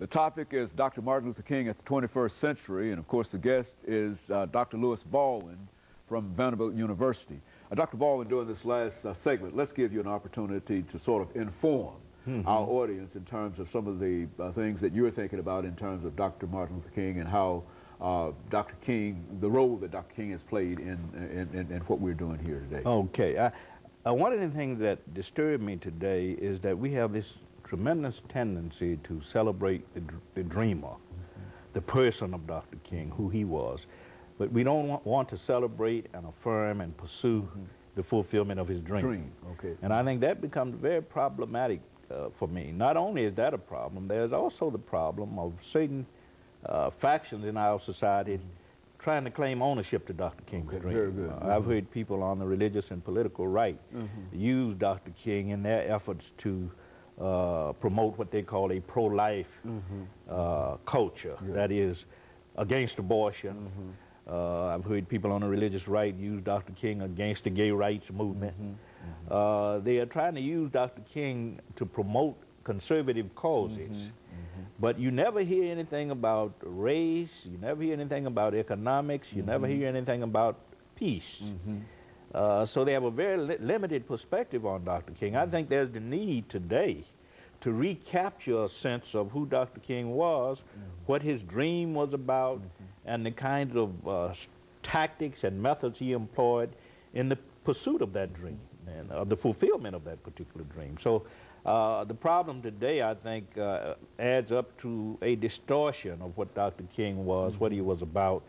The topic is Dr. Martin Luther King at the 21st century, and of course the guest is Dr. LBadwin from Vanderbilt University. Dr. Baldwin, during this last segment, let's give you an opportunity to sort of inform our audience in terms of some of the things that you're thinking about in terms of Dr. Martin Luther King and how Dr. King, the role that Dr. King has played in what we're doing here today. Okay. One of the things that disturbed me today is that we have this tremendous tendency to celebrate the dreamer, the person of Dr. King, who he was. But we don't want to celebrate and affirm and pursue the fulfillment of his dream. Okay. And I think that becomes very problematic for me. Not only is that a problem, there's also the problem of certain factions in our society trying to claim ownership to Dr. King's dream. Very good. I've heard people on the religious and political right use Dr. King in their efforts to promote what they call a pro-life culture, that is against abortion. I've heard people on the religious right use Dr. King against the gay rights movement. They are trying to use Dr. King to promote conservative causes. But you never hear anything about race, you never hear anything about economics, you never hear anything about peace. So they have a very limited perspective on Dr. King. I think there's the need today to recapture a sense of who Dr. King was, what his dream was about, and the kinds of tactics and methods he employed in the pursuit of that dream and the fulfillment of that particular dream. So the problem today, I think, adds up to a distortion of what Dr. King was, what he was about.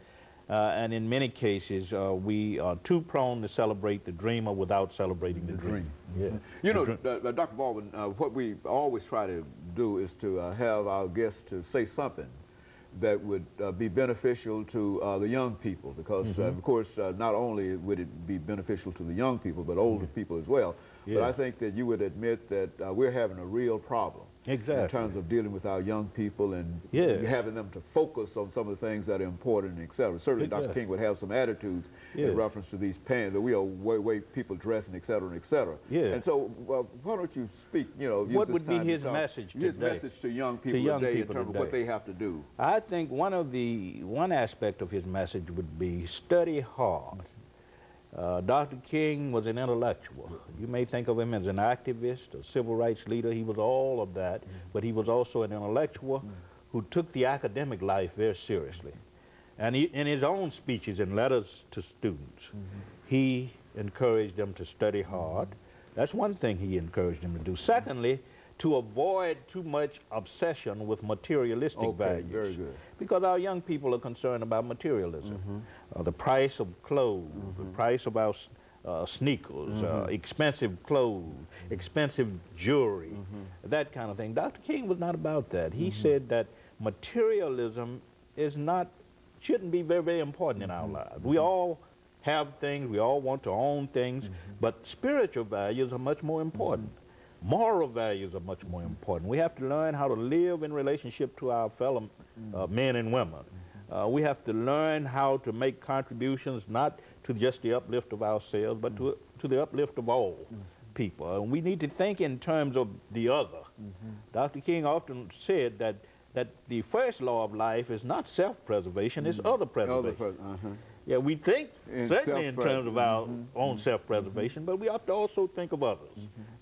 And in many cases, we are too prone to celebrate the dreamer without celebrating the dream. You know, Dr. Baldwin, what we always try to do is to have our guests to say something that would be beneficial to the young people, because of course not only would it be beneficial to the young people but older people as well. But I think that you would admit that we're having a real problem in terms of dealing with our young people and having them to focus on some of the things that are important, etc. Certainly Dr. King would have some attitudes in reference to these pants, the way people dress, and etc. and etc. And so why don't you speak, you know, what would be his message today? His message to young people today in terms of what they have to do. I think one aspect of his message would be study hard. Dr. King was an intellectual. You may think of him as an activist, a civil rights leader. He was all of that, but he was also an intellectual who took the academic life very seriously. And in his own speeches and letters to students, he encouraged them to study hard. That's one thing he encouraged them to do. Secondly, to avoid too much obsession with materialistic values. Very good. Because our young people are concerned about materialism. The price of clothes, the price of our sneakers, expensive clothes, expensive jewelry, that kind of thing. Dr. King was not about that. He said that materialism shouldn't be very, very important in our lives. We all have things, we all want to own things, but spiritual values are much more important. Moral values are much more important. We have to learn how to live in relationship to our fellow men and women. We have to learn how to make contributions not to just the uplift of ourselves, but to the uplift of all people. And we need to think in terms of the other. Dr. King often said that the first law of life is not self-preservation, it's other preservation. Yeah, we think certainly in terms of our own self-preservation, but we have to also think of others.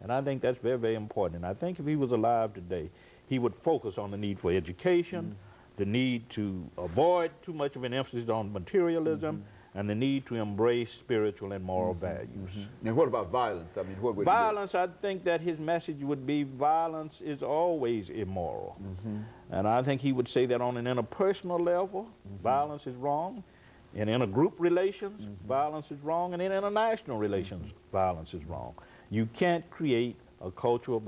And I think that's very, very important. And I think if he was alive today, he would focus on the need for education, the need to avoid too much of an emphasis on materialism, and the need to embrace spiritual and moral values. And what about violence? I mean, what would violence, I think that his message would be violence is always immoral. And I think he would say that on an interpersonal level, violence is wrong. In intergroup relations, violence is wrong, and in international relations, violence is wrong. You can't create a culture of